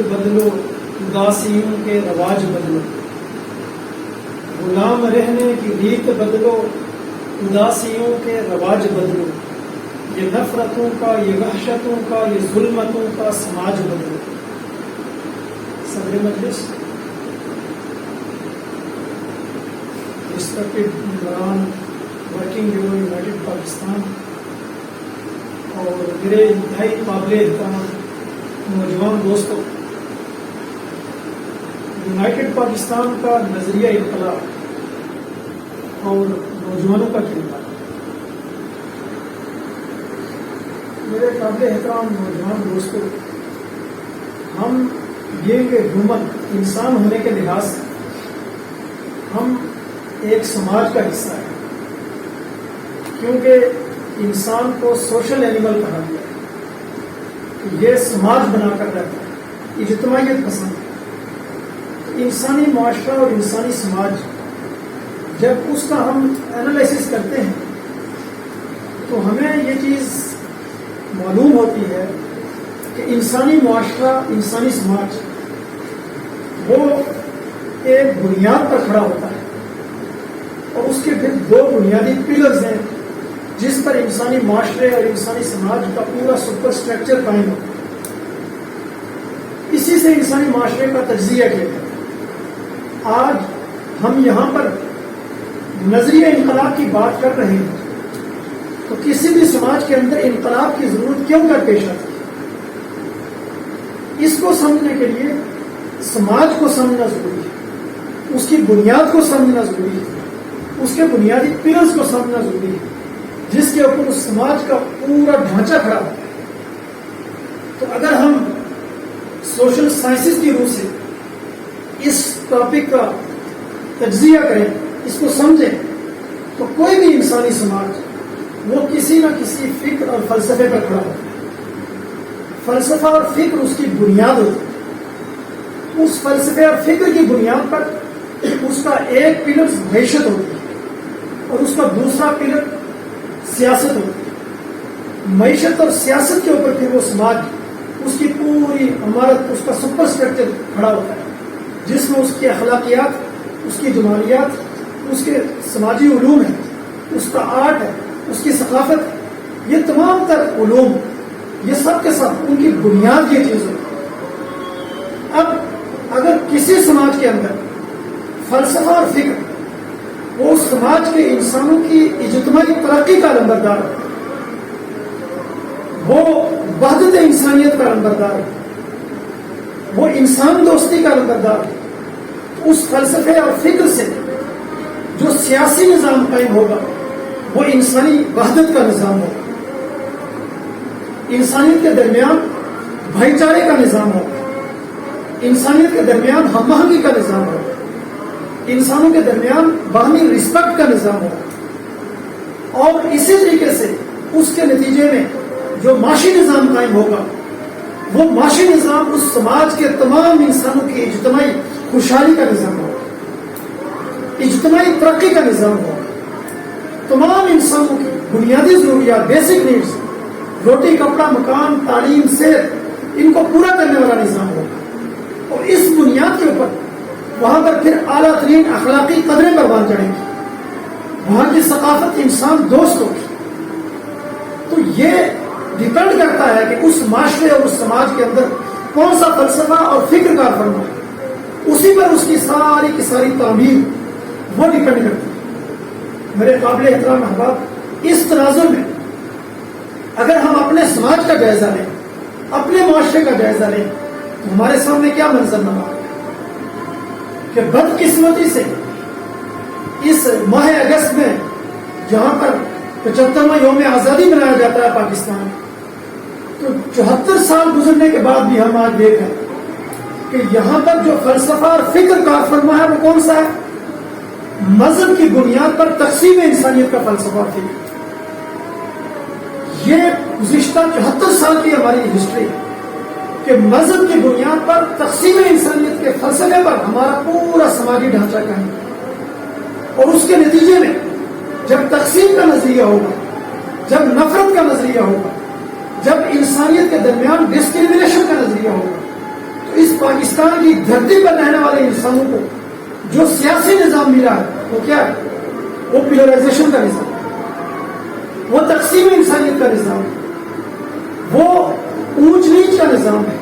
بدلو اداسیوں کے رواج بدلو، غلام رہنے کی ریت بدلو اداسیوں کے رواج بدلو، یہ نفرتوں کا، یہ وحشتوں کا، یہ ظلمتوں کا سماج بدلو۔ صدر مجلس، ریسپیکٹڈ ممبران ورکنگ بیورو یونائٹڈ پاکستان اور میرے انتہائی قابل احترام نوجوان دوستوں، یونائٹڈ پاکستان کا نظریہ انقلاب اور نوجوانوں کا کردار۔ میرے قابل احترام نوجوان دوستوں، ہم یہ کہ ہیومن انسان ہونے کے لحاظ سے ہم ایک سماج کا حصہ ہیں، کیونکہ انسان کو سوشل اینیمل کہا گیا ہے، یہ سماج بنا کر رہتا ہے، اجتماعیت پسند ہے۔ انسانی معاشرہ اور انسانی سماج جب اس کا ہم انالائسس کرتے ہیں تو ہمیں یہ چیز معلوم ہوتی ہے کہ انسانی معاشرہ، انسانی سماج وہ ایک بنیاد پر کھڑا ہوتا ہے، اور اس کے پھر دو بنیادی پلرز ہیں جس پر انسانی معاشرے اور انسانی سماج کا پورا سپر اسٹرکچر قائم ہوتا ہے۔ اسی سے انسانی معاشرے کا تجزیہ کیا جاتا ہے۔ آج ہم یہاں پر نظریہ انقلاب کی بات کر رہے ہیں تو کسی بھی سماج کے اندر انقلاب کی ضرورت کیوں کر پیش آتی ہے؟ اس کو سمجھنے کے لیے سماج کو سمجھنا ضروری ہے، اس کی بنیاد کو سمجھنا ضروری ہے، اس کے بنیادی پلرز کو سمجھنا ضروری ہے جس کے اوپر اس سماج کا پورا ڈھانچہ کھڑا ہوتا ہے۔ تو اگر ہم سوشل سائنسز کی روح سے اس ٹاپک کا تجزیہ کریں، اس کو سمجھیں، تو کوئی بھی انسانی سماج وہ کسی نہ کسی فکر اور فلسفے پر کھڑا ہوتا ہے۔ فلسفہ اور فکر اس کی بنیاد ہوتی ہے۔ اس فلسفے اور فکر کی بنیاد پر اس کا ایک پلر معیشت ہوتی ہے اور اس کا دوسرا پلر سیاست ہوتی ہے۔ معیشت اور سیاست کے اوپر پھر وہ سماج، اس کی پوری عمارت، اس کا سپر اسٹرکچر کھڑا ہوتا ہے جس میں اس کی اخلاقیات، اس کی جمالیات، اس کے سماجی علوم ہے، اس کا آرٹ ہے، اس کی ثقافت ہے، یہ تمام تر علوم، یہ سب کے سب ان کی بنیاد یہ چیز ہے۔ اب اگر کسی سماج کے اندر فلسفہ اور فکر وہ اس سماج کے انسانوں کی اجتماعی ترقی کا نمبردار ہے، وہ وحدت انسانیت کا نمبردار ہے، وہ انسان دوستی کا نمبردار ہے، اس فلسفے اور فکر سے جو سیاسی نظام قائم ہوگا وہ انسانی وحدت کا نظام ہوگا، انسانیت کے درمیان بھائی چارے کا نظام ہوگا، انسانیت کے درمیان ہم آہنگی کا نظام ہوگا، انسانوں کے درمیان باہمی رسپیکٹ کا نظام ہوگا، اور اسی طریقے سے اس کے نتیجے میں جو معاشی نظام قائم ہوگا وہ معاشی نظام اس سماج کے تمام انسانوں کی اجتماعی خوشحالی کا نظام ہوگا، اجتماعی ترقی کا نظام ہوگا، تمام انسانوں کی بنیادی ضروریات، بیسک نیڈز، روٹی، کپڑا، مکان، تعلیم، صحت، ان کو پورا کرنے والا نظام ہوگا، اور اس بنیاد کے اوپر وہاں پر پھر اعلیٰ ترین اخلاقی قدریں پروان چڑھیں گی، وہاں کی ثقافت انسان دوست ہوگی۔ تو یہ ڈیپینڈ کرتا ہے کہ اس معاشرے اور اس سماج کے اندر کون سا فلسفہ اور فکر کار فرما ہے، اسی پر اس کی ساری کی ساری تعمیر وہ ڈیپینڈ کرتی ہے۔ میرے قابل احترام احباب، اس تناظر میں اگر ہم اپنے سماج کا جائزہ لیں، اپنے معاشرے کا جائزہ لیں، تو ہمارے سامنے کیا منظرنامہ ہے کہ بدقسمتی سے اس ماہ اگست میں جہاں پر 75واں یوم آزادی منایا جاتا ہے پاکستان، تو 74 سال گزرنے کے بعد بھی ہم آج دیکھ رہے ہیں کہ یہاں پر جو فلسفہ اور فکر کار فرما ہے وہ کون سا ہے؟ مذہب کی بنیاد پر تقسیم انسانیت کا فلسفہ اور فکر۔ یہ گزشتہ 74 سال کی ہماری ہسٹری ہے کہ مذہب کی بنیاد پر تقسیم انسانیت کے فلسفے پر ہمارا پورا سماجی ڈھانچہ قائم ہے، اور اس کے نتیجے میں جب تقسیم کا نظریہ ہوگا، جب نفرت کا نظریہ ہوگا، جب انسانیت کے درمیان ڈسکریمنیشن کا نظریہ ہوگا، تو اس اس پاکستان کی دھرتی پر رہنے والے انسانوں کو جو سیاسی نظام ملا ہے وہ کیا ہے؟ وہ پیلرائزیشن کا نظام، وہ تقسیم انسانیت کا نظام ہے، وہ اونچ نیچ کا نظام ہے،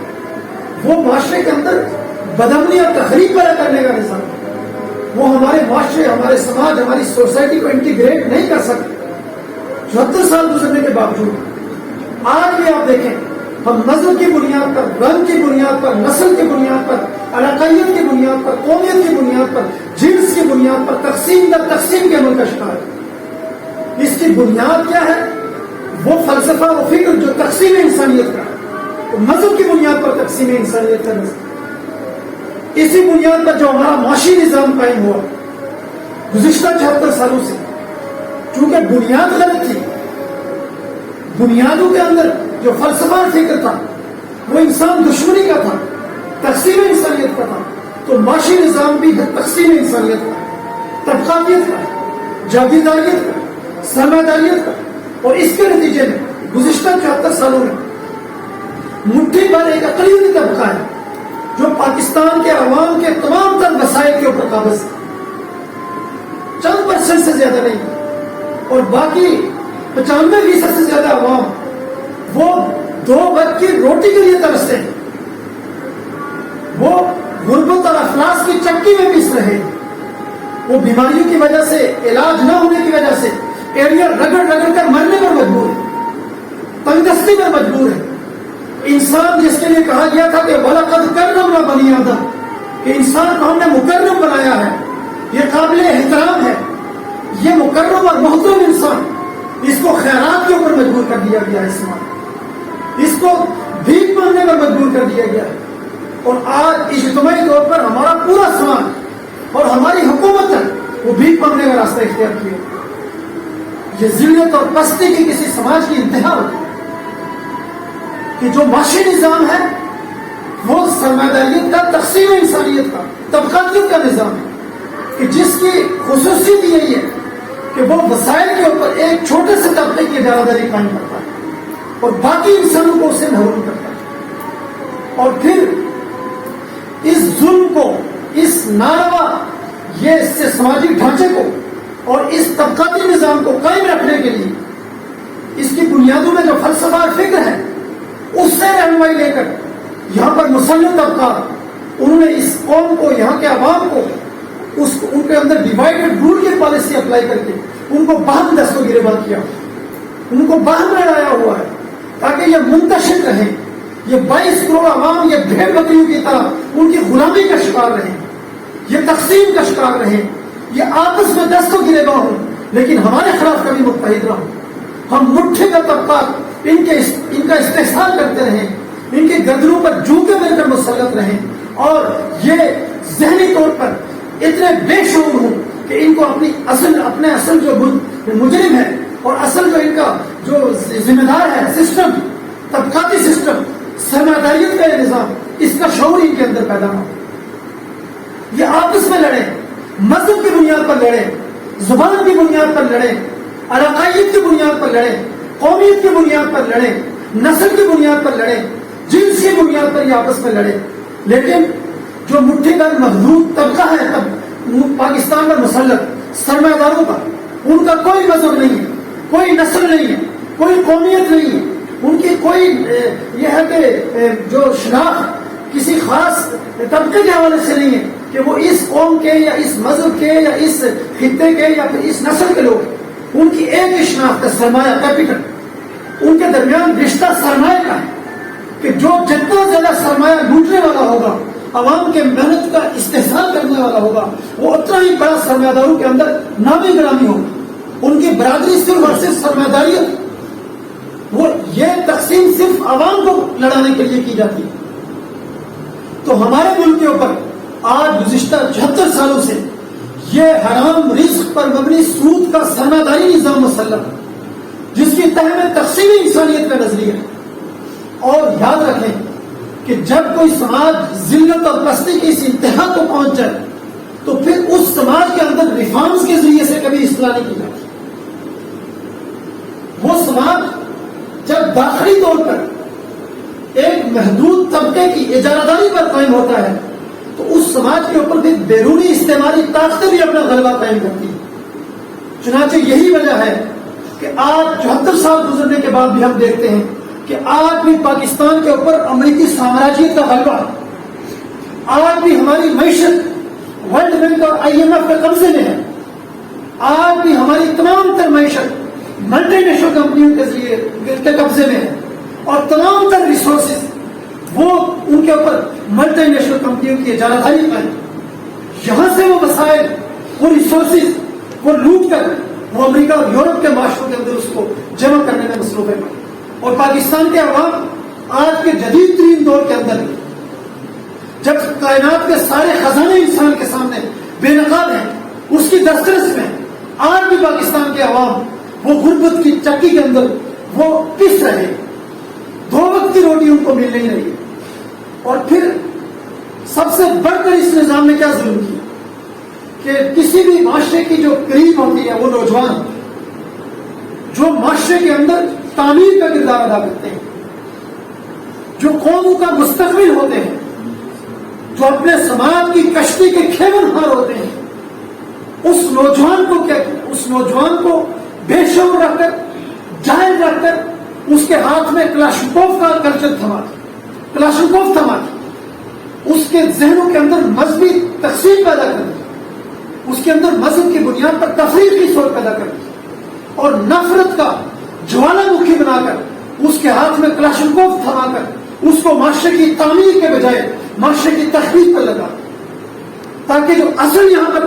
وہ معاشرے کے اندر بدامنی اور تخریب پیدا کرنے کا نظام ہے۔ وہ ہمارے معاشرے، ہمارے سماج، ہماری سوسائٹی کو انٹیگریٹ نہیں کر سکتے۔ 74 سال گزرنے کے باوجود آج بھی آپ دیکھیں، ہم مذہب کی بنیاد پر، رنگ کی بنیاد پر، نسل کی بنیاد پر، علاقائیت کی بنیاد پر، قومیت کی بنیاد پر، جنس کی بنیاد پر تقسیم در تقسیم کے عمل کا شکار ہے۔ اس کی بنیاد کیا ہے؟ وہ فلسفہ، وہ فکر جو تقسیم انسانیت کا ہے، مذہب کی بنیاد پر تقسیم انسانیت کا نظام، اسی بنیاد پر جو ہمارا معاشی نظام قائم ہوا گزشتہ 74 سالوں سے، چونکہ بنیاد غلط تھی، بنیادوں کے اندر جو فلسفہ فکر تھا وہ انسان دشمنی کا تھا، تقسیم انسانیت کا تھا، تو معاشی نظام بھی تقسیم انسانیت کا، طبقاتیت کا، جاگیرداریت کا، سرمایہ کا، اور اس کے نتیجے میں گزشتہ 74 سالوں میں مٹھی بھر ایک اقلیتی طبقہ ہے جو پاکستان کے عوام کے تمام تر وسائل کے اوپر قابض ہے، چند % سے زیادہ نہیں، اور باقی 95% سے زیادہ عوام وہ 2 وقت کی روٹی کے لیے ترستے ہیں، وہ غربت اور افلاس کی چکی میں پس رہے ہیں، وہ بیماریوں کی وجہ سے، علاج نہ ہونے کی وجہ سے ایریا رگڑ رگڑ کر مرنے پر مجبور ہے، تنگدستی پر مجبور ہے۔ انسان جس کے لیے کہا گیا تھا کہ وَلَقَدْ كَرَّمْنَا بَنِي آدَمَ، کہ انسان کو ہم نے مکرم بنایا ہے، یہ قابل احترام ہے، یہ مکرم اور محترم انسان، اس کو خیرات کے اوپر مجبور کر دیا گیا ہے، اس کو بھیک مانگنے پر مجبور کر دیا گیا ہے، اور آج اجتماعی طور پر ہمارا پورا سماج اور ہماری حکومت ہے وہ بھیک مانگنے کا راستہ اختیار کیا۔ یہ ذلت اور پستی کی کسی سماج کی انتہا ہوتی ہے کہ جو معاشی نظام ہے وہ سرمایہ کا، تقسیم انسانیت کا، طبقاتیت کا نظام ہے، کہ جس کی خصوصیت یہی ہے کہ وہ وسائل کے اوپر ایک چھوٹے سے طبقے کی ادارہ قائم کرتا ہے اور باقی انسانوں کو اسے محروم کرتا ہے، اور پھر اس ظلم کو، اس ناروا یہ سماجی ڈھانچے کو اور اس طبقاتی نظام کو قائم رکھنے کے لیے اس کی بنیادوں میں جو فلسفہ اور فکر ہے اس سے رہنمائی لے کر یہاں پر مسلط طبقات، انہوں نے اس قوم کو، یہاں کے عوام کو، ان کے اندر ڈیوائڈ اینڈ رول کی پالیسی اپلائی کر کے ان کو باہم دست و گریباں کیا، ان کو باہم لڑایا ہوا ہے تاکہ یہ منتشر رہیں، یہ 22 کروڑ عوام یہ بھیڑ بکریوں کی طرح ان کی غلامی کا شکار رہیں، یہ تقسیم کا شکار رہیں، یہ آپس میں دست و گریباں ہوں، لیکن ہمارے خلاف کبھی متحد نہ ہوں۔ ہم مٹھی کا طبقات ان کا استحصال کرتے رہیں، ان کے گردنوں پر جوتے مل کر مسلط رہیں، اور یہ ذہنی طور پر اتنے بے شعور ہوں کہ ان کو اپنے اصل جو مجرم ہے اور اصل جو ان کا جو ذمہ دار ہے سسٹم، طبقاتی سسٹم، سرمایہ کا یہ نظام، اس کا شعور ان کے اندر پیدا ہو۔ یہ آپس میں لڑیں، مذہب کی بنیاد پر لڑیں، زبان کی بنیاد پر لڑیں، علاقائیت کی بنیاد پر لڑیں، قومیت کی بنیاد پر لڑیں، نسل کی بنیاد پر لڑیں، جنس کی بنیاد پر یہ آپس میں لڑیں، لیکن جو مٹھی بھر محدود طبقہ ہے پاکستان میں مسلط سرمایہ داروں کا، ان کا کوئی مذہب نہیں ہے، کوئی نسل نہیں ہے، کوئی قومیت نہیں ہے، ان کی کوئی یہ ہے کہ جو شناخت کسی خاص طبقے کے حوالے سے نہیں ہے کہ وہ اس قوم کے یا اس مذہب کے یا اس خطے کے یا پھر اس نسل کے لوگ ہیں۔ ان کی ایک ہی شناخت ہے، سرمایہ، کیپٹل۔ ان کے درمیان رشتہ سرمایہ کا ہے کہ جو جتنا زیادہ سرمایہ لوٹنے والا ہوگا، عوام کے محنت کا استحصال کرنے والا ہوگا، وہ اتنا ہی بڑا سرمایہ داروں کے اندر نامی گرامی ہوگا۔ ان کی برادری صرف اور صرف سرمایہ داری ہے، وہ یہ تقسیم صرف عوام کو لڑانے کے لیے کی جاتی ہے۔ تو ہمارے ملک کے اوپر آج گزشتہ 76 سالوں سے یہ حرام رزق پر مبنی سود کا سرمایہ داری نظام مسلط ہے، جس کی تہ میں تقسیم انسانیت کا نظریہ ہے۔ اور یاد رکھیں کہ جب کوئی سماج ذلت اور پستی کی اس انتہا کو پہنچ جائے تو پھر اس سماج کے اندر ریفارمز کے ذریعے سے کبھی اصلاح نہیں کی جاتی۔ وہ سماج جب داخلی طور پر ایک محدود طبقے کی اجارہ داری پر قائم ہوتا ہے تو اس سماج کے اوپر بھی بیرونی استعماری طاقتیں بھی اپنا غلبہ قائم کرتی ہیں. چنانچہ یہی وجہ ہے کہ آج 74 سال گزرنے کے بعد بھی ہم دیکھتے ہیں کہ آج بھی پاکستان کے اوپر امریکی سامراجیت کا غلبہ ہے. آج بھی ہماری معیشت ورلڈ بینک اور IMF کے قبضے میں ہے. آج بھی ہماری تمام تر معیشت ملٹی نیشنل کمپنیوں کے ذریعے کے قبضے میں ہے اور تمام تر ریسورسز وہ ان کے اوپر ملٹی نیشنل کمپنیوں کی اجارہ داری پر. یہاں سے وہ وسائل، وہ ریسورسز وہ لوٹ کر وہ امریکہ اور یورپ کے معاشروں کے اندر اس کو جمع کرنے میں مصروف ہے. اور پاکستان کے عوام آج کے جدید ترین دور کے اندر جب کائنات کے سارے خزانے انسان کے سامنے بے نقاب ہیں، اس کی دسترس میں، آج بھی پاکستان کے عوام وہ غربت کی چکی کے اندر وہ پس رہے. 2 وقت کی روٹی ان کو مل نہیں رہی. اور پھر سب سے بڑھ کر اس نظام نے کیا ظلم کیا کہ کسی بھی معاشرے کی جو قریب ہوتی ہے وہ نوجوان جو معاشرے کے اندر تعمیر کا کردار ادا کرتے ہیں، جو قوموں کا مستقبل ہوتے ہیں، جو اپنے سماج کی کشتی کے کھیونہار ہوتے ہیں، اس نوجوان کو بے شعور رکھ کر، جاہل رکھ کر اس کے ہاتھ میں کلاشنکوف کا کلچر تھما اس کے ذہنوں کے اندر مذہبی تقسیم پیدا کر دی، اس کے اندر مذہب کی بنیاد پر تفریق کی سوچ پیدا کر دی اور نفرت کا جوالا مکھی بنا کر اس کے ہاتھ میں کلاشنکوف تھما کر اس کو معاشرے کی تعمیر کے بجائے معاشرے کی تخریب پر لگا، تاکہ جو اصل یہاں پر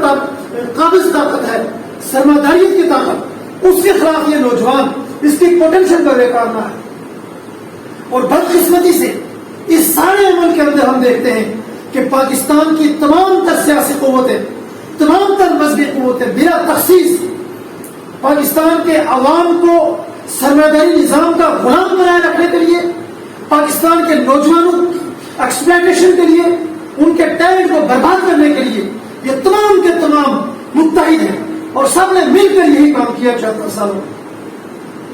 قابض طاقت ہے، سرمایہ کی طاقت، اس کے خلاف یہ نوجوان اس کی پوٹینشل پر بیکار نہ ہے. اور بدقسمتی سے اس سارے عمل کے اندر ہم دیکھتے ہیں کہ پاکستان کی تمام تر سیاسی قوتیں، تمام تر مذہبی قوتیں بلا تخصیص پاکستان کے عوام کو سرمایہ نظام کا غلام بنائے رکھنے کے لیے، پاکستان کے نوجوانوں ایکسپلائٹیشن کے لیے، ان کے ٹیلنٹ کو برباد کرنے کے لیے یہ تمام کے تمام متحد ہیں. اور سب نے مل کر یہی کام کیا 74 سالوں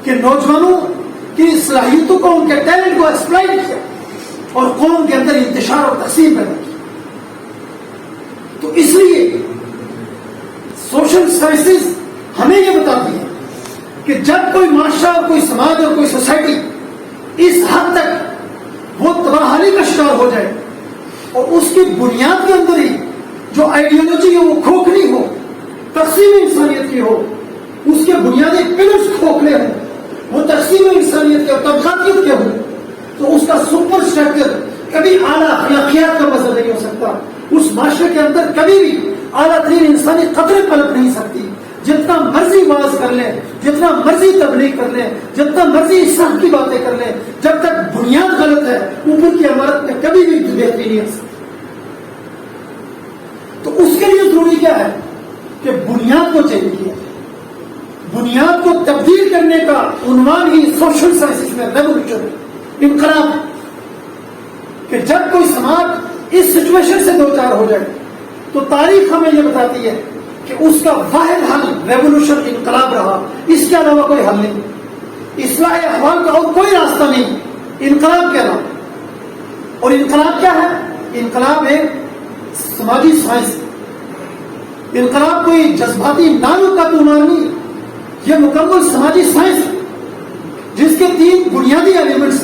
کہ نوجوانوں کی صلاحیتوں کو، ان کے ٹیلنٹ کو ایکسپلائٹ کیا اور قوم کے اندر انتشار اور تقسیم پیدا کی. تو اس لیے سوشل سائنسز ہمیں یہ بتاتی ہے کہ جب کوئی معاشرہ اور کوئی سماج اور کوئی سوسائٹی اس حد تک وہ تباہی کا شکار ہو جائے اور اس کی بنیاد کے اندر ہی جو آئیڈیالوجی ہے وہ کھوکھلی ہو، تقسیم انسانیت کی ہو، اس کے بنیادی پلرز کھوکھلے ہوں، وہ تقسیم انسانیت کے اور طبقاتیت کے ہوں، تو اس کا سپر اسٹرکچر کبھی اعلیٰ اخلاقیات کا مظہر نہیں ہو سکتا. اس معاشرے کے اندر کبھی بھی اعلیٰ ترین انسانی قدریں پلٹ نہیں سکتی. جتنا مرضی واز کر لیں، جتنا مرضی تبلیغ کر لیں، جتنا مرضی اصلاح کی باتیں کر لیں، جب تک بنیاد غلط ہے اوپر کی عمارت میں کبھی بھی بہتری نہیں آ سکتی. تو اس کے لیے ضروری کیا ہے کہ بنیاد کو چینج کیا، بنیاد کو تبدیل کرنے کا عنوان ہی سوشل سائنسز میں ریولیوشن، انقلاب. کہ جب کوئی سماج اس سچویشن سے دوچار ہو جائے تو تاریخ ہمیں یہ بتاتی ہے کہ اس کا واحد حل ریولیوشن، انقلاب رہا. اس کے علاوہ کوئی حل نہیں. اصلاح احوال کا اور کوئی راستہ نہیں انقلاب کے علاوہ. اور انقلاب کیا ہے؟ انقلاب ایک سماجی سائنس. انقلاب کوئی جذباتی نعروں کا تمام نہیں، یہ مکمل سماجی سائنس جس کے 3 بنیادی ایلیمنٹس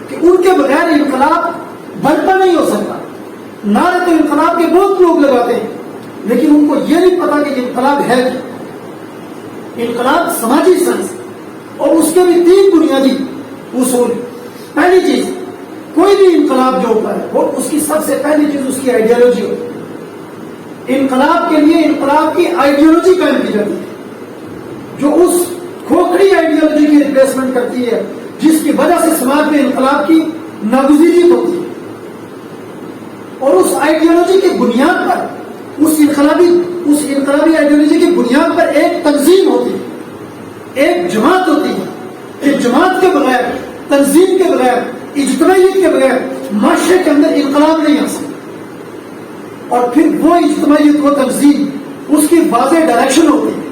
کہ ان کے بغیر انقلاب برپا نہیں ہو سکتا. نعرے تو انقلاب کے بہت لوگ لگاتے ہیں لیکن ان کو یہ نہیں پتا کہ انقلاب ہے کیا. انقلاب سماجی سائنس اور اس کے بھی 3 بنیادی اصول. پہلی چیز، کوئی بھی انقلاب جو ہوتا ہے وہ اس کی سب سے پہلی چیز اس کی آئیڈیالوجی ہوتی ہے. انقلاب کے لیے انقلاب کی آئیڈیالوجی قائم کی جاتی ہے جو اس کھوکھلی آئیڈیالوجی کی ریپلیسمنٹ کرتی ہے جس کی وجہ سے سماج میں انقلاب کی ناگزیری ہوتی ہے. اور اس آئیڈیالوجی کی بنیاد پر اس انقلابی آئیڈیالوجی کی بنیاد پر ایک تنظیم ہوتی ہے، ایک جماعت ہوتی ہے. ایک جماعت کے بغیر، تنظیم کے بغیر، اجتماعیت کے بغیر معاشرے کے اندر انقلاب نہیں آ سکتا. اور پھر وہ اجتماعیت، وہ تنظیم، اس کی واضح ڈائریکشن ہوتی ہے،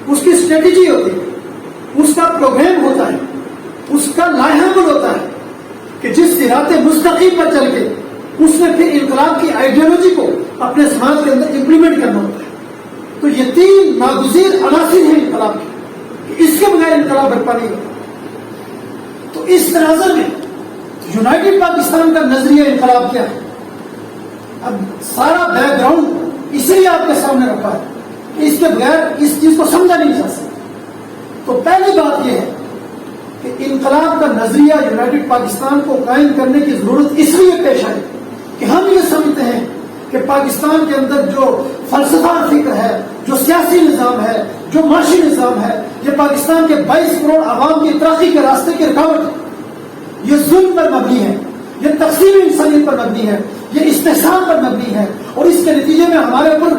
اس کی اسٹریٹجی ہوتی ہے، اس کا پروگرام ہوتا ہے، اس کا لائحہ عمل ہوتا ہے کہ جس صراط مستقیم پر چل کے اس نے پھر انقلاب کی آئیڈیالوجی کو اپنے سماج کے اندر امپلیمنٹ کرنا ہوتا ہے. تو یہ تین ناگزیر عناصر ہیں انقلاب کے کہ اس کے بغیر انقلاب برپا نہیں ہوتا. تو اس تناظر میں یونائٹڈ پاکستان کا نظریہ انقلاب کیا ہے؟ اب سارا بیک گراؤنڈ اس لیے آپ کے سامنے رکھا ہے کہ اس کے بغیر اس چیز کو سمجھا نہیں جا سکتا. تو پہلی بات یہ ہے کہ انقلاب کا نظریہ یونائٹڈ پاکستان کو قائم کرنے کی ضرورت اس لیے پیش آئی کہ ہم یہ سمجھتے ہیں کہ پاکستان کے اندر جو فلسفہ فکر ہے، جو سیاسی نظام ہے، جو معاشی نظام ہے، یہ پاکستان کے 22 کروڑ عوام کی ترقی کے راستے کی رکاوٹ ہے. یہ ظلم پر مبنی ہے، یہ تقسیم انسانیت پر مبنی ہے، یہ استحصال پر مبنی ہے. اور اس کے نتیجے میں ہمارے اوپر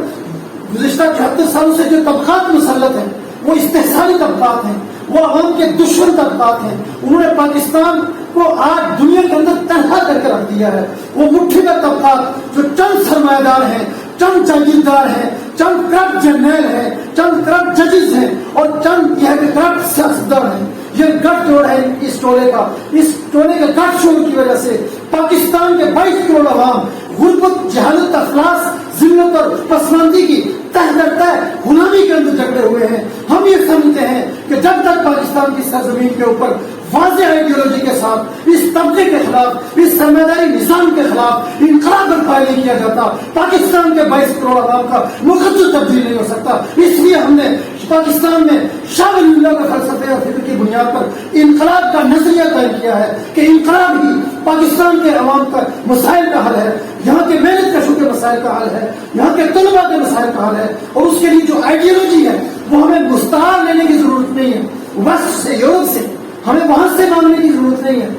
گزشتہ 74 سالوں سے جو طبقات مسلط ہیں وہ استحصالی طبقات ہیں، وہ عوام کے دشمن طبقات ہیں. انہوں نے پاکستان کو آج دنیا کے اندر تنہا کر کے رکھ دیا ہے. وہ مٹھی کا طبقات جو چند سرمایہ دار ہیں، چند جاگیردار ہیں، چند کرپٹ جرنیل ہیں، چند کرپٹ ججز ہیں اور چند یہ کرپٹ سیاستدان ہیں. یہ گٹھ جوڑ ہے اس ٹولے کا. اس ٹولے کے گٹھ شور کی وجہ سے پاکستان کے 22 کروڑ عوام غربت، جہالت، افلاس، ذلت اور پسماندگی کی تہ در تہ غلامی کے اندر جکڑے ہوئے ہیں. ہم یہ سمجھتے ہیں کہ جب تک پاکستان کی سرزمین کے اوپر واضح آئیڈیالوجی کے ساتھ اس طبقے کے خلاف، اس سرمایداری نظام کے خلاف انقلاب برپا نہیں کیا جاتا، پاکستان کے 22 کروڑ عوام کا مقدس تبدیل نہیں ہو سکتا. اس لیے ہم نے پاکستان میں شاہ ولی اللہ کے فلسفے اور فکر کی بنیاد پر انقلاب کا نظریہ قائم کیا ہے کہ انقلاب ہی پاکستان کے عوام کا مسائل کا حل ہے، یہاں کے محنت کشوں کے مسائل کا حل ہے، یہاں کے طلباء کے مسائل کا حل ہے. اور اس کے لیے جو آئیڈیالوجی ہے وہ ہمیں مستعار لینے کی ضرورت نہیں ہے، ویسٹ سے، یورپ سے، ہمیں وہاں سے مانگنے کی ضرورت نہیں ہے،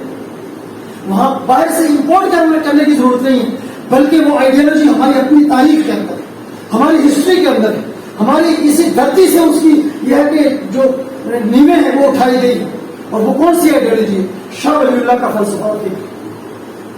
وہاں باہر سے امپورٹ کرنے کی ضرورت نہیں ہے، بلکہ وہ آئیڈیالوجی ہماری اپنی تاریخ کے اندر ہے، ہماری ہسٹری کے اندر ہے، ہماری اسی دھرتی سے اس کی یہ ہے کہ جو نیویں ہیں وہ اٹھائی گئی ہے. اور وہ کون سی آئیڈیالوجی ہے؟ شاہ ولی اللہ کا فلسفہ.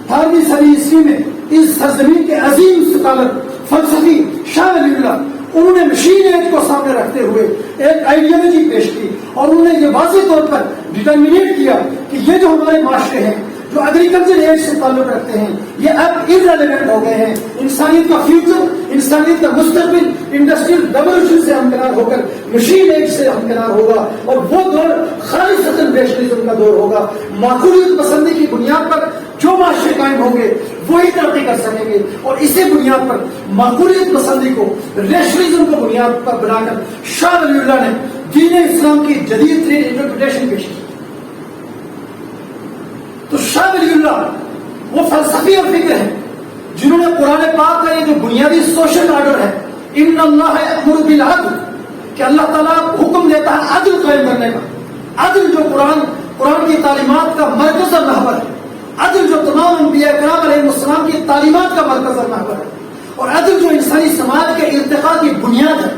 18ویں صدی عیسوی میں اس سرزمین کے عظیم اسکالر فلسفی شاہ ولی اللہ، انہوں نے مشین ایج کو سامنے رکھتے ہوئے ایک آئیڈیالوجی پیش کی اور انہوں نے یہ واضح طور پر ڈٹرمنیٹ کیا کہ یہ جو ہمارے معاشرے ہیں جو ایگریکلچر ایج سے تعلق رکھتے ہیں یہ اب irrelevant ہو گئے ہیں. انسانیت کا فیوچر، انسانیت کا مستقبل انڈسٹریل ریولوشن سے ہمکنار ہو کر مشین ایج سے ہمکنار ہوگا اور وہ دور خالصتاً نیشنلزم کا دور ہوگا. معقولیت پسندی کی بنیاد پر جو معاشرے قائم ہوں گے وہی ترقی کر سکیں گے. اور اسی بنیاد پر معقولیت پسندی کو، ریشنلزم کو بنیاد پر بنا کر شاہ ولی اللہ نے دین اسلام کی جدید ترین انٹرپریٹیشن پیش کی. تو شاہ ولی اللہ وہ فلسفی اور فکر ہے جنہوں نے قرآن پاک کا یہ جو بنیادی سوشل آرڈر ہے، ان اللہ یأمر بالعدل، کہ اللہ تعالیٰ حکم دیتا ہے عدل قائم کرنے کا. عدل جو قرآن کی تعلیمات کا مرکز اور محور ہے، عدل جو تمام انبیاء کرام علیہ السلام کی تعلیمات کا مرکز اور محور ہے، اور عدل جو انسانی سماج کے ارتقاء کی بنیاد ہے.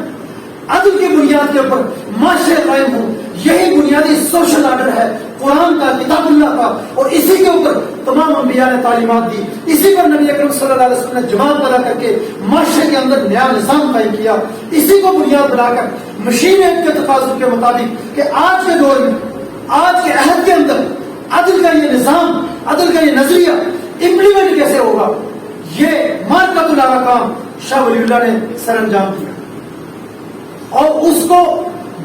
عدل کی بنیاد کے اوپر معاشرے قائم ہوں، یہی بنیادی سوشل آرڈر ہے قرآن کا، کتاب اللہ کا. اور اسی کے اوپر تمام انبیاء نے تعلیمات دی، اسی پر نبی اکرم صلی اللہ علیہ وسلم نے جماعت بنا کر کے معاشرے کے اندر نیا نظام قائم کیا. اسی کو بنیاد بنا کر مشین ایج کے تقاضوں کے مطابق کہ آج کے دور میں، آج کے عہد کے اندر عدل کا یہ نظام، عدل کا یہ نظریہ امپلیمنٹ کیسے ہوگا، یہ مارکۃ الارقام شاہ ولی اللہ نے سر انجام دیا. اور اس کو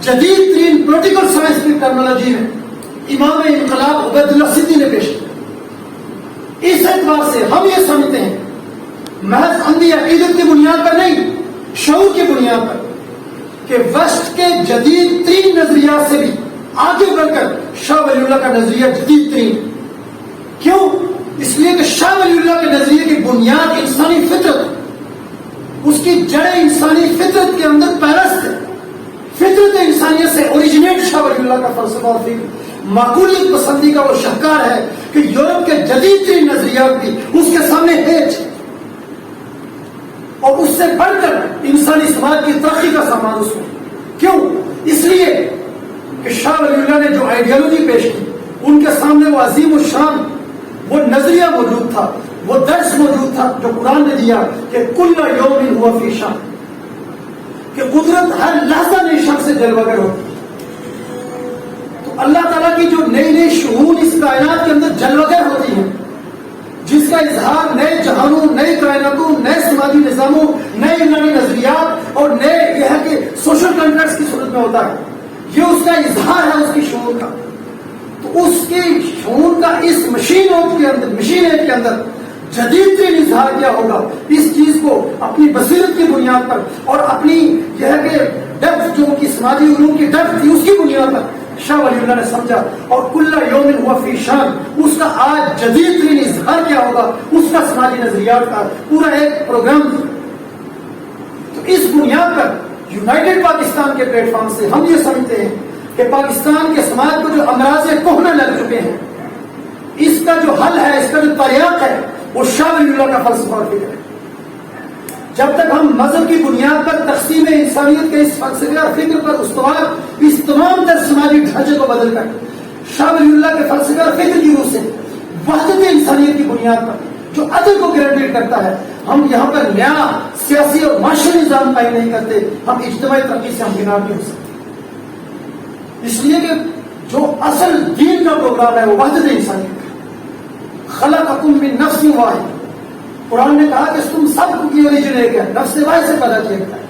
جدید ترین پولیٹیکل سائنس کی ٹرمنالوجی میں امام انقلاب عبید اللہ سندھی نے پیش کیا. اس اعتبار سے ہم یہ سمجھتے ہیں محض اندھی عقیدت کی بنیاد پر نہیں، شعور کی بنیاد پر، کہ ویسٹ کے جدید ترین نظریات سے بھی آگے بڑھ کر شاہ ولی اللہ کا نظریہ جدید ترین. کیوں؟ اس لیے کہ شاہ ولی اللہ کے نظریے کی بنیاد انسانی فطرت، اس کی جڑیں انسانی فطرت کے اندر پیرست ہے. فطرت انسانیت سے اوریجنیٹ شاہ ولی اللہ کا فلسفہ اور فکر. معقولیت پسندی کا وہ شاہکار ہے کہ یورپ کے جدید ترین نظریات بھی اس کے سامنے ہیج، اور اس سے بڑھ کر انسانی سماج کی ترقی کا سامان اس میں. کیوں؟ اس لیے کہ شاہ ولی اللہ نے جو آئیڈیالوجی پیش کی ان کے سامنے وہ عظیم الشان وہ نظریہ موجود تھا، وہ درس موجود تھا جو قرآن نے دیا کہ کل یوم ہوا فی شان، کہ قدرت ہر لحظہ نئی شان سے جلوگر ہوتی ہے. تو تو اللہ تعالیٰ کی جو نئی نئی شؤون اس کائنات کے اندر جلوگر ہوتی ہے، جس کا اظہار نئے جہانوں، نئے کائناتوں، نئے سماجی نظاموں، نئے یونانی نظریات اور نئے یہ ہے کہ سوشل کنٹریکٹس کی صورت میں ہوتا ہے، یہ اس کا اظہار ہے اس کی شعور کا. تو اس کے شعور کا اس مشین ایج کے اندر جدید ترین اظہار کیا ہوگا، اس چیز کو اپنی بصیرت کی بنیاد پر اور اپنی یہ ہے کہ ڈیپتھ جو کی سماجی علوم کی ڈیپتھ تھی اس کی بنیاد پر شاہ ولی اللہ نے سمجھا. اور کل یوم ہوا فی شان، اس کا آج جدید ترین اظہار کیا ہوگا، اس کا سماجی نظریات کا پورا ایک پروگرام تھا. تو اس بنیاد پر یونائٹڈ پاکستان کے پلیٹ فارم سے ہم یہ سمجھتے ہیں کہ پاکستان کے سماج کو جو امراض کہنہ لگ چکے ہیں، اس کا جو حل ہے، اس کا جو تریاق ہے، وہ شاہ ولی اللہ کا فلسفہ اور فکر ہے. جب تک ہم مذہب کی بنیاد پر تقسیم انسانیت کے اس فلسفے اور فکر پر استوار اس تمام تر سماجی ڈھانچے کو بدل کر شاہ ولی اللہ کے فلسفے اور فکر کی روح سے وحدت انسانیت کی بنیاد پر جو عدل کو گارنٹی کرتا ہے، ہم یہاں پر نیا سیاسی اور معاشی نظام قائم نہیں کرتے، ہم اجتماعی ترقی سے ہمکنار نہیں ہو سکتے. اس لیے کہ جو اصل دین کا پروگرام ہے وہ وحدت انسانیت کا. خلقکم من نفس واحد، قرآن نے کہا کہ تم سب کی اوریجن ایک ہے، نفس واحد سے پیدا کیا گیا ہے.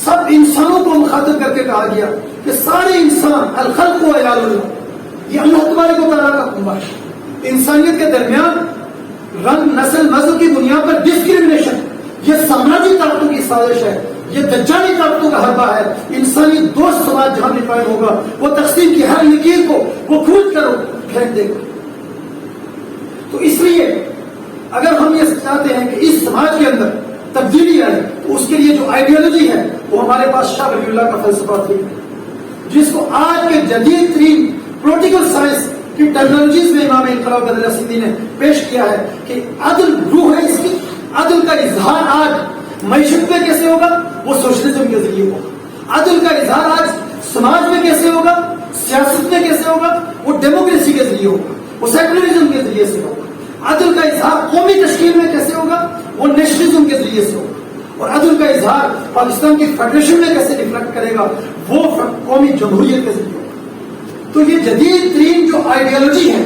سب انسانوں کو مخاطب کر کے کہا گیا کہ سارے انسان الخلق و عیال اللہ، یہ اللہ تبارک و تعالیٰ کا حکم ہے. انسانیت کے درمیان رنگ، نسل، مذہب کی بنیاد پر ڈسکریمنیشن یہ سماجی طاقتوں کی سازش ہے، یہ دجالی طاقتوں کا حربہ ہے. انسانی دوست سماج جہاں بھی قائم ہوگا وہ تقسیم کی ہر لکیر کو وہ کھود کر پھینک دے گا. تو اس لیے اگر ہم یہ چاہتے ہیں کہ اس سماج کے اندر تبدیلی آئے تو اس کے لیے جو آئیڈیالوجی ہے وہ ہمارے پاس شاہ ولی اللہ کا فلسفہ تھی، جس کو آج کے جدید ترین پولیٹیکل سائنس کی ٹیکنالوجیز میں امام انقلاب بدر سندھی نے پیش کیا ہے کہ عدل روح ہے اس کی. عدل کا اظہار آج معیشت میں کیسے ہوگا، وہ سوشلزم کے ذریعے ہوگا. عدل کا اظہار آج سماج میں کیسے ہوگا، سیاست میں کیسے ہوگا، وہ ڈیموکریسی کے ذریعے ہوگا، وہ سیکولرزم کے ذریعے سے ہوگا. عدل کا اظہار قومی تشکیل میں کیسے ہوگا، وہ نیشنلزم کے ذریعے سے ہوگا. اور عدل کا اظہار پاکستان کی فیڈریشن میں کیسے ریفلیکٹ کرے گا، وہ قومی جمہوریت کے ذریعے ہوگا. تو یہ جدید ترین جو آئیڈیالوجی ہے،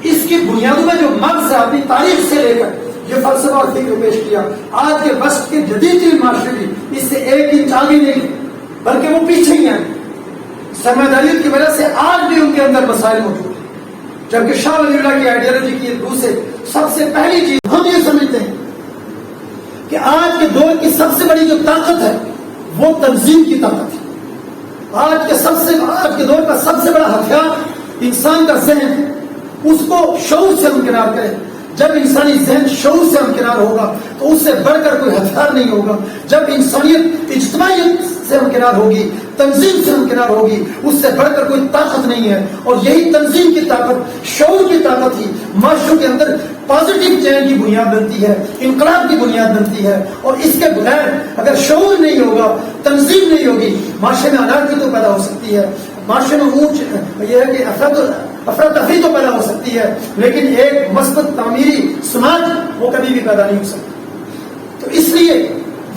اس کی بنیادوں میں جو مغز ہے اپنی تاریخ سے لے کر یہ فلسفہ اور فکر پیش کیا. آج کے وقت کے جدید ترین معاشرے بھی اس سے ایک انچ آگے نہیں بلکہ وہ پیچھے ہی ہیں. سرمایہ کی وجہ سے آج بھی ان کے اندر مسائل موجود ہیں، جبکہ شاہ ولی اللہ کی آئیڈیالوجی کی روح سے سب سے پہلی چیز ہم یہ سمجھتے ہیں کہ آج کے دور کی سب سے بڑی جو طاقت ہے وہ تنظیم کی طاقت ہے. آج کے دور کا سب سے بڑا ہتھیار انسان کا ذہن ہے، اس کو شعور سے ہمکنار کرے. جب انسانی ذہن شعور سے ہمکنار ہوگا تو اس سے بڑھ کر کوئی ہتھیار نہیں ہوگا. جب انسانیت اجتماعیت سے ہمکنار ہوگی، تنظیم سے ہمکنار ہوگی، اس سے بڑھ کر کوئی طاقت نہیں ہے. اور یہی تنظیم کی طاقت، شعور کی طاقت ہی معاشروں کے اندر پازیٹیو چینج کی بنیاد بنتی ہے، انقلاب کی بنیاد بنتی ہے. اور اس کے بغیر اگر شعور نہیں ہوگا، تنظیم نہیں ہوگی، معاشرے میں انارکی تو پیدا ہو سکتی ہے، معاشرے میں اونچ یہ ہے کہ افراتفری تو پیدا ہو سکتی ہے، لیکن ایک مثبت تعمیری سماج وہ کبھی بھی پیدا نہیں ہو سکتا. تو اس لیے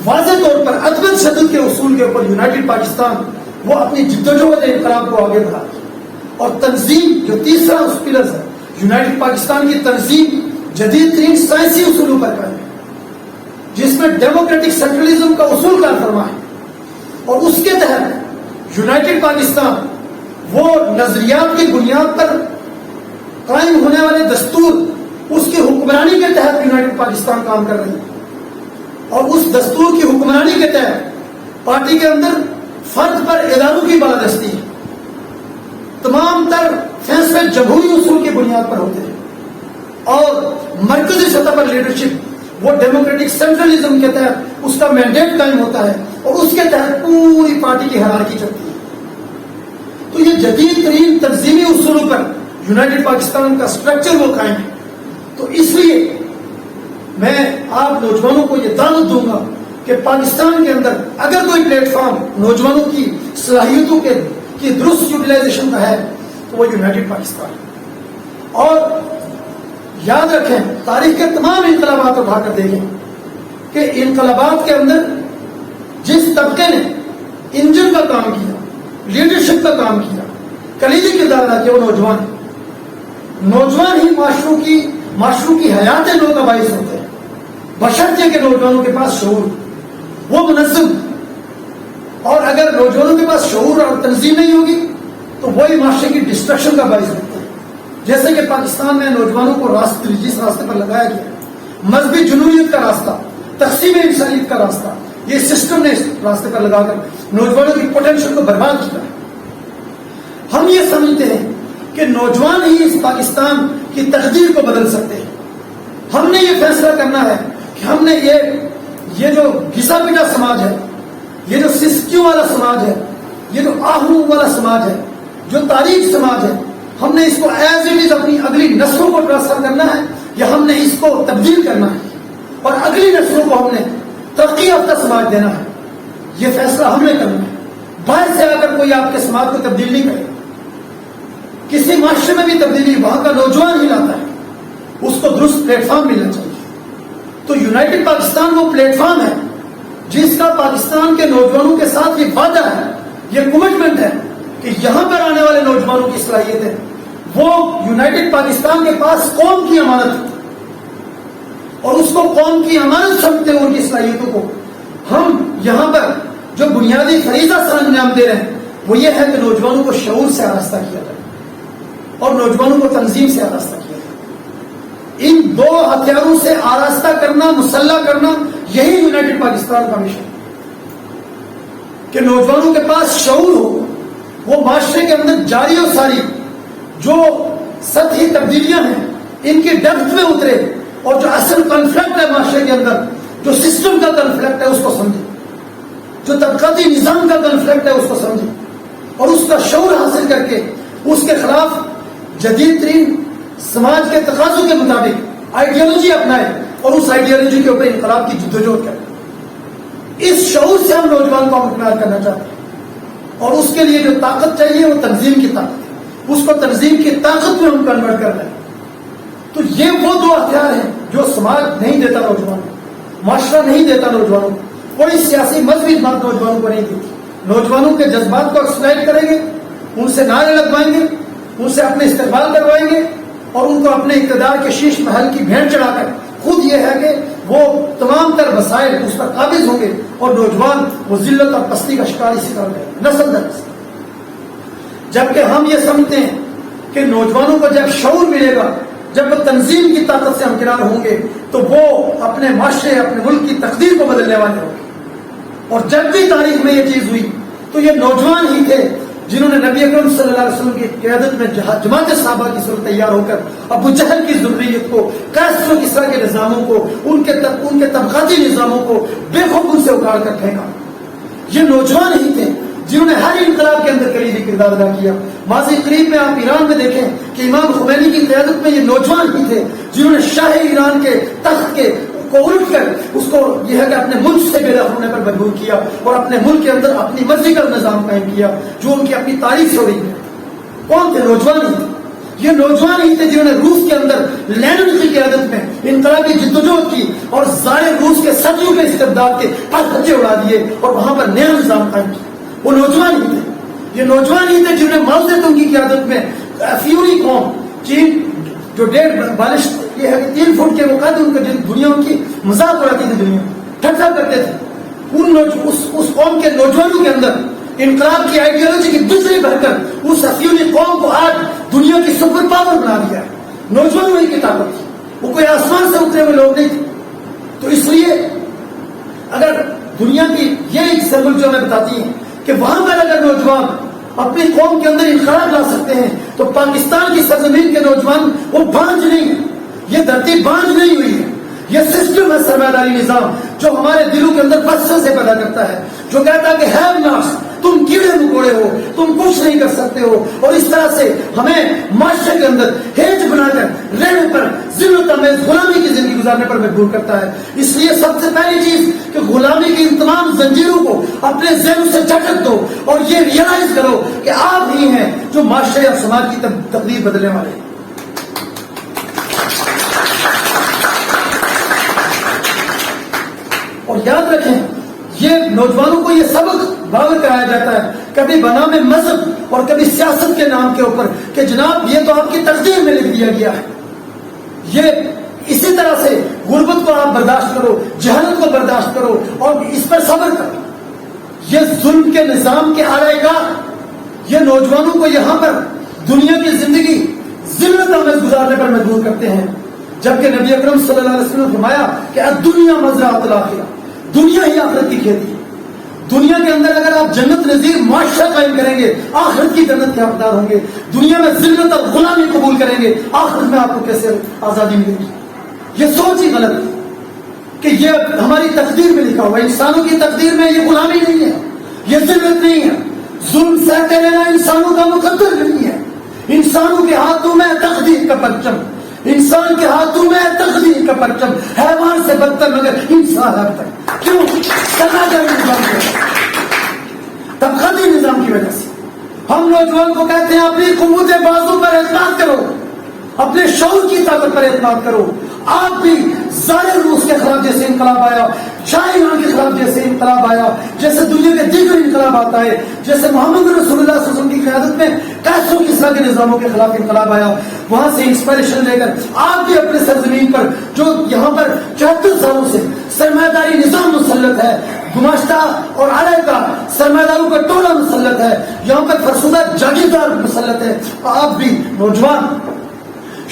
واضح طور پر عدم تشدد کے اصول کے اوپر یونائٹڈ پاکستان وہ اپنی جدوجہد انقلاب کو آگے بڑھا. اور تنظیم جو تیسرا اس پلر ہے، یونائٹڈ پاکستان کی تنظیم جدید ترین سائنسی اصولوں پر قائم ہے، جس میں ڈیموکریٹک سیکولرزم کا اصول کار فرما ہے. اور اس کے تحت یونائٹڈ پاکستان وہ نظریات کی بنیاد پر قائم ہونے والے دستور، اس کی حکمرانی کے تحت یونائٹڈ پاکستان کام کر رہی ہے. اور اس دستور کی حکمرانی کے تحت پارٹی کے اندر فرد پر اداروں کی بالادستی ہے. تمام تر فیصلے جمہوری اصول کی بنیاد پر ہوتے ہیں اور مرکزی سطح پر لیڈرشپ وہ ڈیموکریٹک سینٹرلزم کے تحت اس کا مینڈیٹ قائم ہوتا ہے اور اس کے تحت پوری پارٹی کی ہیرارکی چلتی ہے. تو یہ جدید ترین تنظیمی اصولوں پر یونائٹڈ پاکستان کا سٹرکچر وہ قائم ہے. تو اس لیے میں آپ نوجوانوں کو یہ دعوت دوں گا کہ پاکستان کے اندر اگر کوئی پلیٹ فارم نوجوانوں کی صلاحیتوں کی درست یوٹیلائزیشن کا ہے تو وہ یونائٹڈ پاکستان ہے. اور یاد رکھیں، تاریخ کے تمام انقلابات اٹھا کر دیکھیں کہ انقلابات کے اندر جس طبقے نے انجن کا کام کیا، لیڈرشپ کا کام کیا، کلیدی کردار ادا کیا وہ نوجوان ہے۔ نوجوان ہی معاشروں کی حیات نو کا باعث ہوتے ہیں، بشرطے کہ نوجوانوں کے پاس شعور، وہ منظم، اور اگر نوجوانوں کے پاس شعور اور تنظیم نہیں ہوگی تو وہی معاشرے کی ڈسٹرکشن کا باعث ہوتا ہے۔ جیسے کہ پاکستان میں نوجوانوں کو جس راستے پر لگایا گیا، مذہبی جنونیت کا راستہ، تقسیم انسانیت کا راستہ، یہ سسٹم نے اس راستے پر لگا کر نوجوانوں کی پوٹینشل کو برباد کیا ہے۔ ہم یہ سمجھتے ہیں کہ نوجوان ہی اس پاکستان کی تقدیر کو بدل سکتے ہیں۔ ہم نے یہ فیصلہ کرنا ہے کہ ہم نے یہ جو گھسا پٹا سماج ہے، یہ جو سسکیوں والا سماج ہے، یہ جو آہوں والا سماج ہے، جو تاریخ سماج ہے، ہم نے اس کو ایز اٹ از اپنی اگلی نسلوں کو ٹرانسفر کرنا ہے، یا ہم نے اس کو تبدیل کرنا ہے اور اگلی نسلوں کو ہم نے ترقی یافتہ سماج دینا ہے۔ یہ فیصلہ ہم نے کرنا ہے۔ باہر سے آ کر کوئی آپ کے سماج کو تبدیل نہیں کرے۔ کسی معاشرے میں بھی تبدیلی وہاں کا نوجوان ہی لاتا ہے، اس کو درست پلیٹ فارم ملنا چاہیے۔ تو یونائٹڈ پاکستان وہ پلیٹ فارم ہے جس کا پاکستان کے نوجوانوں کے ساتھ یہ وعدہ ہے، یہ کمٹمنٹ ہے کہ یہاں پر آنے والے نوجوانوں کی صلاحیت ہے، وہ یونائٹڈ پاکستان کے پاس قوم کی امانت ہے، اور اس کو قوم کی امانت سمجھتے ہوئے ان کی صلاحیتوں کو ہم یہاں پر جو بنیادی فریضہ سر انجام دے رہے ہیں وہ یہ ہے کہ نوجوانوں کو شعور سے آراستہ کیا جائے اور نوجوانوں کو تنظیم سے آراستہ کیا جائے۔ ان دو ہتھیاروں سے آراستہ کرنا، مسلح کرنا، یہی یونائٹڈ پاکستان کا مشن ہے کہ نوجوانوں کے پاس شعور ہو، وہ معاشرے کے اندر جاری و ساری جو سطحی تبدیلیاں ہیں ان کی ڈیپتھ میں اترے، اور جو اصل کنفلکٹ ہے معاشرے کے اندر، جو سسٹم کا کنفلکٹ ہے اس کو سمجھے، جو طبقاتی نظام کا کنفلکٹ ہے اس کو سمجھے، اور اس کا شعور حاصل کر کے اس کے خلاف جدید ترین سماج کے تقاضوں کے مطابق آئیڈیالوجی اپنائے اور اس آئیڈیالوجی کے اوپر انقلاب کی جدوجہد کرے۔ اس شعور سے ہم نوجوان کو مطمئن کرنا چاہتے ہیں، اور اس کے لیے جو طاقت چاہیے وہ تنظیم کی طاقت ہے، اس کو تنظیم کی طاقت میں ہم کنورٹ کر رہے ہیں۔ تو یہ وہ دو ہتھیار ہیں جو سماج نہیں دیتا نوجوانوں کو، معاشرہ نہیں دیتا نوجوانوں کو، کوئی سیاسی مذہبی بات نوجوانوں کو نہیں دیتی۔ نوجوانوں کے جذبات کو ایکسپلائٹ کریں گے، ان سے نعرے لگوائیں گے، ان سے اپنے استقبال کروائیں گے، اور ان کو اپنے اقتدار کے شیش محل کی بھیڑ چڑھا کر خود یہ ہے کہ وہ تمام تر وسائل اس پر قابض ہوں گے، اور نوجوان وہ ذلت اور پستی کا شکار اسی طرح ہے نسل در نسل۔ جبکہ ہم یہ سمجھتے ہیں کہ نوجوانوں کو جب شعور ملے گا، جب وہ تنظیم کی طاقت سے ہمکنار ہوں گے، تو وہ اپنے معاشرے، اپنے ملک کی تقدیر کو بدلنے والے ہوں گے۔ اور جب بھی تاریخ میں یہ چیز ہوئی تو یہ نوجوان ہی تھے جنہوں نے نبی اکرم صلی اللہ علیہ وسلم کی قیادت میں جماعت صحابہ کی صورت تیار ہو کر ابو جہل کی ذریت کو، قیس و کسریٰ کے نظاموں کو، ان کے طبقاتی نظاموں کو بے خوف سے اکھاڑ کر پھینکا۔ یہ نوجوان ہی تھے جنہوں نے ہر انقلاب کے اندر کلیدی کردار ادا کیا۔ ماضی قریب میں آپ ایران میں دیکھیں کہ امام خمینی کی قیادت میں یہ نوجوان ہی تھے جنہوں نے شاہ ایران کے تخت کو الٹ کر اس کو یہ ہے کہ اپنے ملک سے بے دخل ہونے پر مجبور کیا، اور اپنے ملک کے اندر اپنی مرضی کا نظام قائم کیا جو ان کی اپنی تاریخ سے ہو رہی ہے۔ کون تھے؟ نوجوان ہی تھے۔ یہ نوجوان ہی تھے جنہوں نے روس کے اندر لینن کی قیادت میں انقلابی جدوجہد کی اور ظاہر روس کے صدیوں کے استبداد کے پر دھچے اڑا دیے اور وہاں پر نیا نظام قائم کیا۔ وہ نوجوان ہی تھے۔ یہ نوجوان ہی تھے جنہوں نے ماؤ زیدونگ کی قیادت میں افیونی قوم چین جو 1.5 بالش یہ ہے کہ 3 فٹ کے وہ قد ان کا دنیا ان کی مذاق اڑاتی تھی، دنیا ٹھٹھا کرتے تھے۔ اس قوم کے نوجوانوں کے اندر انقلاب کی آئیڈیالوجی کی دوسری بڑھ کر اس افیونی قوم کو آج دنیا کی سپر پاور بنا دیا ہے۔ نوجوانوں ہی کی طاقت تھی، وہ کوئی آسمان سے اترے ہوئے لوگ نہیں تھے۔ تو اس لیے اگر دنیا کی یہ ایگزامپل جو ہمیں بتاتی ہے کہ وہاں پر اگر نوجوان اپنی قوم کے اندر انقلاب لا سکتے ہیں تو پاکستان کی سرزمین کے نوجوان وہ بانجھ نہیں ہے، یہ دھرتی بانجھ نہیں ہوئی ہے۔ یہ سسٹم ہے سرمایہ داری نظام جو ہمارے دلوں کے اندر وسوسے سے پیدا کرتا ہے، جو کہتا ہے کہ ہیو ناٹس، تم کیڑے مکوڑے ہو، تم کچھ نہیں کر سکتے ہو، اور اس طرح سے ہمیں معاشرے کے اندر ہیج بنا کر رہنے پر ذلت آمیز غلامی کی زندگی گزارنے پر مجبور کرتا ہے۔ اس لیے سب سے پہلی چیز کہ غلامی کی ان تمام زنجیروں کو اپنے ذہن سے جھٹک دو اور یہ ریئلائز کرو کہ آپ ہی ہیں جو معاشرے اور سماج کی تقدیر بدلنے والے ہیں۔ اور یاد رکھیں، یہ نوجوانوں کو یہ سبق باور کرایا جاتا ہے، کبھی بنام مذہب اور کبھی سیاست کے نام کے اوپر کہ جناب یہ تو آپ کی تقدیر میں لکھ دیا گیا ہے. یہ اسی طرح سے غربت کو آپ برداشت کرو، جہالت کو برداشت کرو اور اس پر صبر کرو. یہ ظلم کے نظام کے آلائے گاہ یہ نوجوانوں کو یہاں پر دنیا کی زندگی ذلت آمیز گزارنے پر مجبور کرتے ہیں، جبکہ نبی اکرم صلی اللہ علیہ وسلم نے فرمایا کہ الدنیا مزرعۃ الآخرہ، دنیا ہی آخرت کی کھیتی ہے. دنیا کے اندر اگر آپ جنت نظیر معاشرہ قائم کریں گے آخرت کی جنت کے حقدار ہوں گے. دنیا میں ذلت اور غلامی قبول کریں گے آخرت میں آپ کو کیسے آزادی ملے گی؟ یہ سوچ ہی غلط ہے کہ یہ ہماری تقدیر میں لکھا ہوا ہے. انسانوں کی تقدیر میں یہ غلامی نہیں ہے، یہ ذلت نہیں ہے. ظلم سہتے رہنا انسانوں کا مقدر نہیں ہے. انسانوں کے ہاتھوں میں تقدیر کا پرچم، انسان کے ہاتھوں میں تقدیر کا پرچم. حیوان سے بدتر مگر انسان ہے تک. کیوں؟ تنازعی نظام کے طبقاتی نظام کی وجہ سے. ہم نوجوان کو کہتے ہیں اپنی قوت بازو پر اعتماد کرو، اپنے شعور کی طاقت پر اعتماد کرو. آپ بھی ظاہر روس کے خلاف جیسے انقلاب آیا، شاہ ایران کے خلاف جیسے انقلاب آیا، جیسے دنیا کے دیگر انقلابات آئے، جیسے محمد رسول اللہ صلی اللہ علیہ وسلم کی قیادت میں قیصر و کسریٰ کے نظاموں کے خلاف انقلاب آیا، وہاں سے انسپائریشن لے کر آپ بھی اپنے سرزمین پر جو یہاں پر 74 سالوں سے سرمایہ داری نظام مسلط ہے، گماشتہ اور علیہ کا سرمایہ داروں کا ٹولہ مسلط ہے، یہاں پر فرسودہ جاگیردار مسلط ہے. آپ بھی نوجوان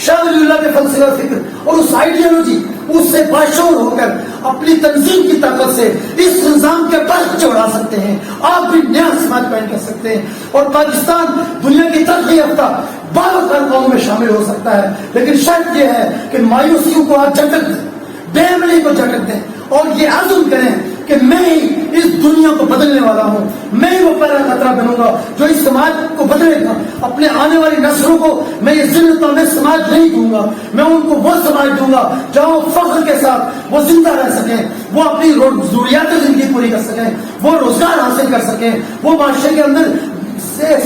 شاہ ولی اللہ کے فلسفہ فکر اور اس آئیڈیالوجی اس سے باشعور ہو کر اپنی تنظیم کی طاقت سے اس نظام کے برق چڑھا سکتے ہیں. آپ بھی نیا سماج قائم کر سکتے ہیں اور پاکستان دنیا کی ترقی یافتہ باوقار قوموں میں شامل ہو سکتا ہے. لیکن شرط یہ ہے کہ مایوسیوں کو آپ جکڑ دیں، بے عملی کو جکڑ دیں اور یہ عزم کریں کہ میں ہی اس دنیا کو بدلنے والا ہوں، میں ہی وہ پہلا خطرہ بنوں گا جو اس سماج کو بدلے گا. اپنے آنے والی نسلوں کو میں یہ ذلت میں سماج نہیں دوں گا، میں ان کو وہ سماج دوں گا جہاں وہ فخر کے ساتھ وہ زندہ رہ سکیں، وہ اپنی ضروریات زندگی پوری کر سکیں، وہ روزگار حاصل کر سکیں، وہ معاشرے کے اندر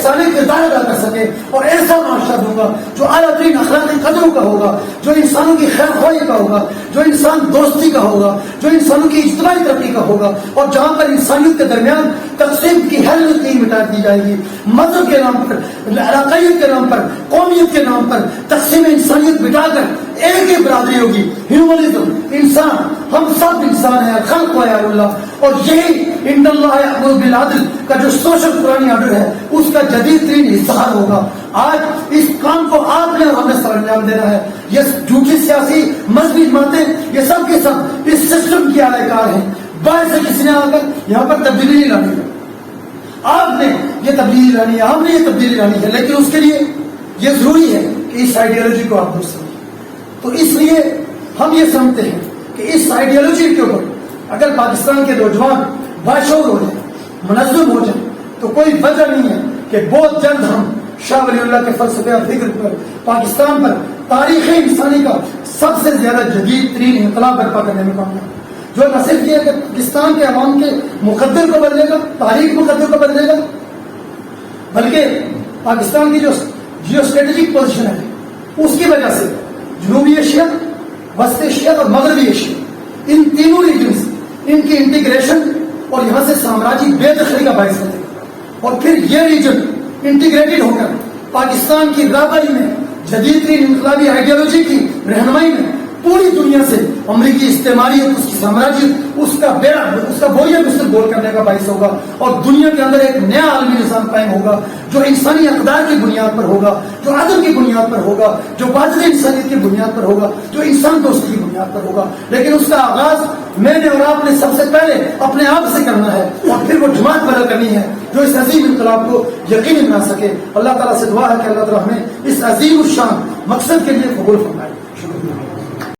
سالے کردار ادا کر سکے. اور ایسا معاشرہ دوں گا جو اعلیٰ ترین اخلاقی قدروں کا ہوگا، جو انسانوں کی خیر خواہی کا ہوگا، جو انسان دوستی کا ہوگا، جو انسانوں کی اجتماعی ترقی کا ہوگا، اور جہاں پر انسانیت کے درمیان تقسیم کی حیثیت نہیں مٹا دی جائے گی. مذہب کے نام پر، علاقائیت کے نام پر، قومیت کے نام پر تقسیم انسانیت مٹا کر ایک ہی برادری ہوگی، ہیومنزم. انسان، ہم سب انسان ہیں، خلق و یا اللہ. اور یہی ان اللہ یأمر بالعدل کا جو سوشل قرآنی آرڈر ہے اس کا جدید ترین اظہار ہوگا. آج اس کام کو آپ نے اور ہمیں سر انجام دینا ہے. یہ جھوٹی سیاسی مذہبی جماعتیں یہ سب کے سب اس سسٹم کی آلہ کار ہیں. باہر سے کسی نے آ کر یہاں پر تبدیلی نہیں لانی ہے، آپ نے یہ تبدیلی لانی ہے، ہم نے یہ تبدیلی لانی ہے. لیکن اس کے لیے یہ ضروری ہے کہ اس آئیڈیالوجی کو آپ درست سمجھیں. تو اس لیے ہم یہ سمجھتے ہیں کہ اس آئیڈیالوجی کے اوپر اگر پاکستان کے نوجوان باشعور ہو جائیں، منظم ہو جائیں، تو کوئی وجہ نہیں ہے کہ بہت جلد ہم شاہ ولی اللہ کے فلسفے اور فکر پر، پاکستان پر تاریخ انسانی کا سب سے زیادہ جدید ترین انقلاب برپا کرنے میں کامیاب، جو نہ صرف یہ کہ پاکستان کے عوام کے مقدر کو بدلے گا، تاریخ مقدر کو بدلے گا، بلکہ پاکستان کی جو جیو اسٹریٹجک پوزیشن ہے اس کی وجہ سے جنوبی ایشیا، وسط ایشیا اور مغربی ایشیا، ان تینوں ریجنز، ان کی انٹیگریشن اور یہاں سے سامراجی بے دخلی کا باعث بنے گا. اور پھر یہ ریجن انٹیگریٹڈ ہو کر پاکستان کی رہبری میں، جدید ترین انقلابی آئیڈیالوجی کی رہنمائی میں پوری دنیا سے امریکی استعماریت، اس کی سامراجیت، اس کا بوریہ بستر گول کرنے کا باعث ہوگا. اور دنیا کے اندر ایک نیا عالمی نظام قائم ہوگا جو انسانی اقدار کی بنیاد پر ہوگا، جو عدل کی بنیاد پر ہوگا، جو واجد انسانیت کی بنیاد پر ہوگا، جو انسان دوستی کی بنیاد پر ہوگا. لیکن اس کا آغاز میں نے اور آپ نے سب سے پہلے اپنے آپ سے کرنا ہے اور پھر وہ جماعت بدل کرنی ہے جو اس عظیم انقلاب کو یقینی بنا سکے. اللہ تعالیٰ سے دعا ہے کہ اللہ تعالیٰ ہمیں اس عظیم الشان مقصد کے لیے قبول فرمائے.